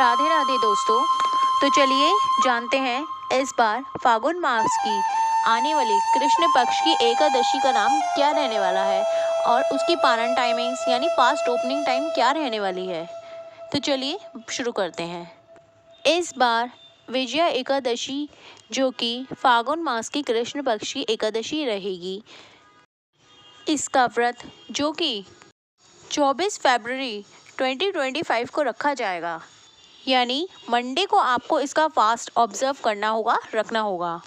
राधे राधे दोस्तों। तो चलिए जानते हैं इस बार फागुन मास की आने वाली कृष्ण पक्ष की एकादशी का नाम क्या रहने वाला है और उसकी पारण टाइमिंग्स यानी फास्ट ओपनिंग टाइम क्या रहने वाली है। तो चलिए शुरू करते हैं। इस बार विजया एकादशी जो कि फागुन मास की कृष्ण पक्ष की एकादशी रहेगी, इसका व्रत जो कि 24 फरवरी 2025 को रखा जाएगा, यानी मंडे को आपको इसका फास्ट ऑब्जर्व करना होगा, रखना होगा।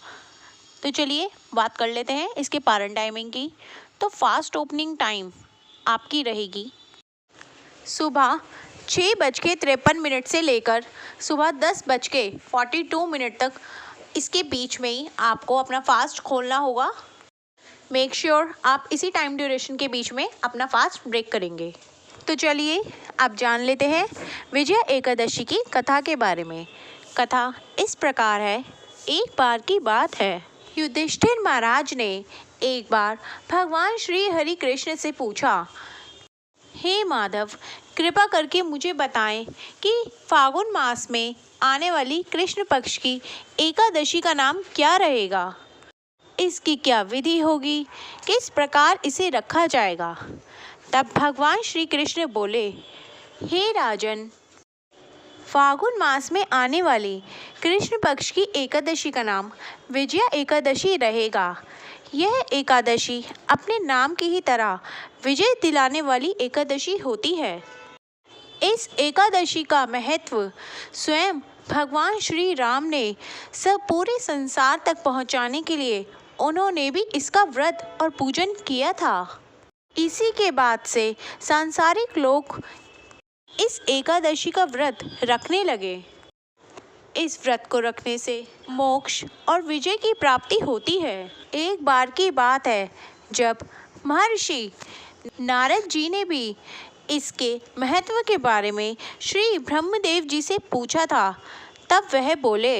तो चलिए बात कर लेते हैं इसके पारण टाइमिंग की। तो फास्ट ओपनिंग टाइम आपकी रहेगी सुबह 6:53 से लेकर सुबह 10:42 तक। इसके बीच में ही आपको अपना फास्ट खोलना होगा। मेक श्योर आप इसी टाइम ड्यूरेशन के बीच में अपना फास्ट ब्रेक करेंगे। तो चलिए अब जान लेते हैं विजया एकादशी की कथा के बारे में। कथा इस प्रकार है। एक बार की बात है, युधिष्ठिर महाराज ने एक बार भगवान श्री हरि कृष्ण से पूछा, हे माधव, कृपा करके मुझे बताएं कि फागुन मास में आने वाली कृष्ण पक्ष की एकादशी का नाम क्या रहेगा, इसकी क्या विधि होगी, किस प्रकार इसे रखा जाएगा। तब भगवान श्री कृष्ण बोले, हे राजन, फागुन मास में आने वाली कृष्ण पक्ष की एकादशी का नाम विजया एकादशी रहेगा। यह एकादशी अपने नाम की ही तरह विजय दिलाने वाली एकादशी होती है। इस एकादशी का महत्व स्वयं भगवान श्री राम ने सब पूरे संसार तक पहुंचाने के लिए उन्होंने भी इसका व्रत और पूजन किया था। इसी के बाद से सांसारिक लोग इस एकादशी का व्रत रखने लगे। इस व्रत को रखने से मोक्ष और विजय की प्राप्ति होती है। एक बार की बात है, जब महर्षि नारद जी ने भी इसके महत्व के बारे में श्री ब्रह्मदेव जी से पूछा था, तब वह बोले,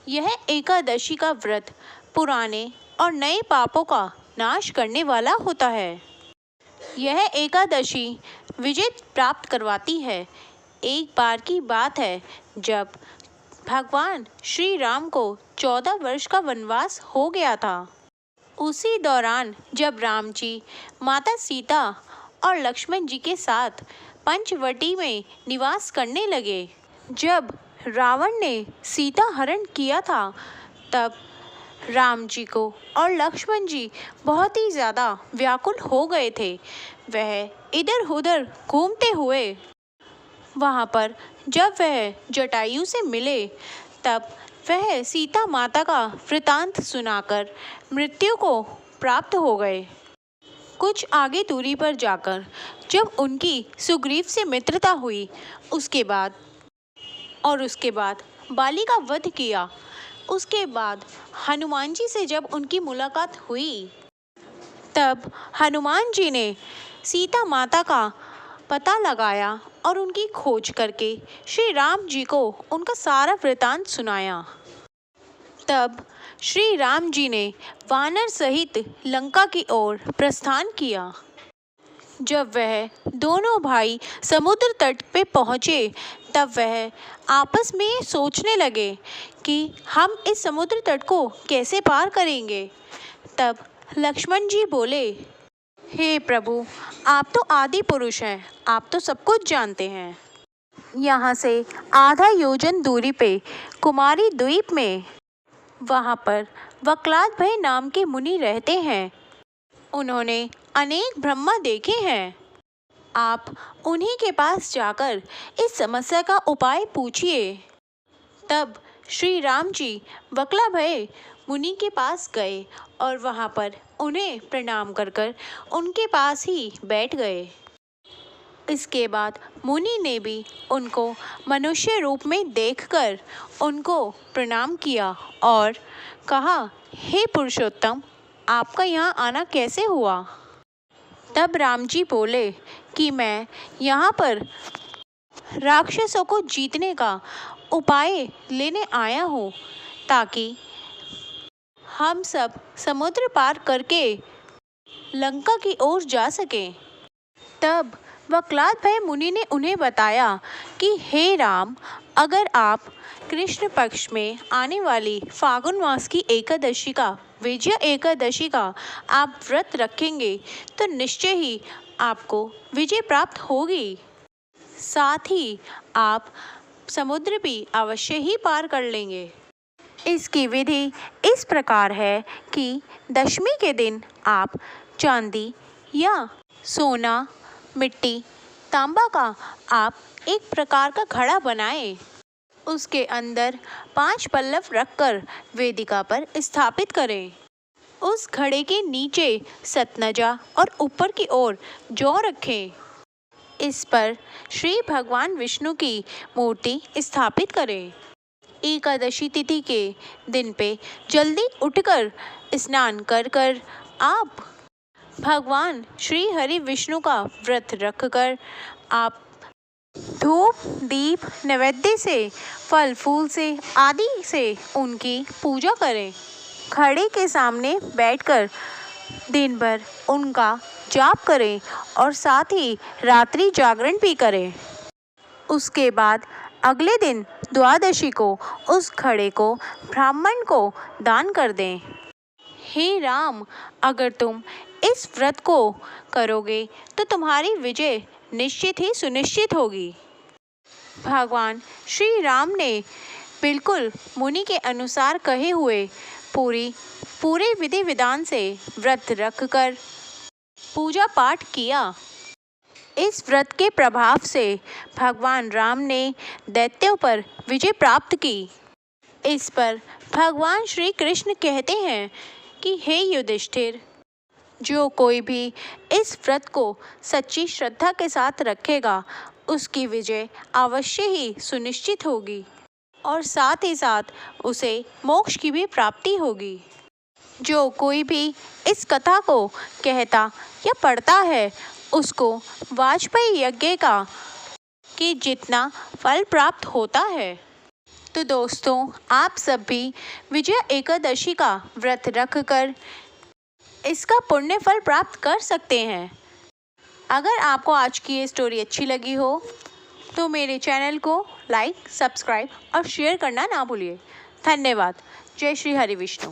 यह एकादशी का व्रत पुराने और नए पापों का नाश करने वाला होता है। यह एकादशी विजय प्राप्त करवाती है। एक बार की बात है, जब भगवान श्री राम को 14 वर्ष का वनवास हो गया था। उसी दौरान जब राम जी माता सीता और लक्ष्मण जी के साथ पंचवटी में निवास करने लगे, जब रावण ने सीता हरण किया था, तब राम जी को और लक्ष्मण जी बहुत ही ज़्यादा व्याकुल हो गए थे। वह इधर उधर घूमते हुए वहाँ पर जब वह जटायु से मिले, तब वह सीता माता का वृतांत सुनाकर मृत्यु को प्राप्त हो गए। कुछ आगे दूरी पर जाकर जब उनकी सुग्रीव से मित्रता हुई, उसके बाद बाली का वध किया। उसके बाद हनुमान जी से जब उनकी मुलाकात हुई, तब हनुमान जी ने सीता माता का पता लगाया और उनकी खोज करके श्री राम जी को उनका सारा वृतांत सुनाया। तब श्री राम जी ने वानर सहित लंका की ओर प्रस्थान किया। जब वह दोनों भाई समुद्र तट पे पहुँचे, तब वह आपस में सोचने लगे कि हम इस समुद्र तट को कैसे पार करेंगे। तब लक्ष्मण जी बोले, हे प्रभु, आप तो आदि पुरुष हैं, आप तो सब कुछ जानते हैं। यहाँ से आधा योजन दूरी पे कुमारी द्वीप में, वहाँ पर वक्लाद भय नाम के मुनि रहते हैं। उन्होंने अनेक ब्रह्मा देखे हैं। आप उन्हीं के पास जाकर इस समस्या का उपाय पूछिए। तब श्री राम जी वक्ला भय मुनि के पास गए और वहाँ पर उन्हें प्रणाम कर उनके पास ही बैठ गए। इसके बाद मुनि ने भी उनको मनुष्य रूप में देखकर उनको प्रणाम किया और कहा, हे पुरुषोत्तम, आपका यहाँ आना कैसे हुआ। तब राम जी बोले कि मैं यहाँ पर राक्षसों को जीतने का उपाय लेने आया हूँ, ताकि हम सब समुद्र पार करके लंका की ओर जा सकें। तब वक्लात भय मुनि ने उन्हें बताया कि हे राम, अगर आप कृष्ण पक्ष में आने वाली फागुन मास की एकादशी का, विजया एकादशी का आप व्रत रखेंगे तो निश्चय ही आपको विजय प्राप्त होगी। साथ ही आप समुद्र भी अवश्य ही पार कर लेंगे। इसकी विधि इस प्रकार है कि दशमी के दिन आप चांदी या सोना, मिट्टी, तांबा का आप एक प्रकार का घड़ा बनाएं। उसके अंदर 5 पल्लव रखकर वेदिका पर स्थापित करें। उस घड़े के नीचे सतनजा और ऊपर की ओर जौ रखें। इस पर श्री भगवान विष्णु की मूर्ति स्थापित करें। एकादशी तिथि के दिन पे जल्दी उठकर स्नान कर आप भगवान श्री हरि विष्णु का व्रत रखकर आप धूप, दीप, नैवेद्य से, फल फूल से आदि से उनकी पूजा करें। घड़े के सामने बैठकर दिन भर उनका जाप करें और साथ ही रात्रि जागरण भी करें। उसके बाद अगले दिन द्वादशी को उस घड़े को ब्राह्मण को दान कर दें। हे राम, अगर तुम इस व्रत को करोगे तो तुम्हारी विजय निश्चित ही सुनिश्चित होगी। भगवान श्री राम ने बिल्कुल मुनि के अनुसार कहे हुए पूरे विधि विधान से व्रत रखकर पूजा पाठ किया। इस व्रत के प्रभाव से भगवान राम ने दैत्यों पर विजय प्राप्त की। इस पर भगवान श्री कृष्ण कहते हैं कि हे युधिष्ठिर, जो कोई भी इस व्रत को सच्ची श्रद्धा के साथ रखेगा उसकी विजय अवश्य ही सुनिश्चित होगी और साथ ही साथ उसे मोक्ष की भी प्राप्ति होगी। जो कोई भी इस कथा को कहता या पढ़ता है उसको वाजपेयी यज्ञ का कि जितना फल प्राप्त होता है। तो दोस्तों, आप सब भी विजया एकादशी का व्रत रखकर इसका पुण्य फल प्राप्त कर सकते हैं। अगर आपको आज की ये स्टोरी अच्छी लगी हो तो मेरे चैनल को लाइक, सब्सक्राइब और शेयर करना ना भूलिए। धन्यवाद। जय श्री हरि विष्णु।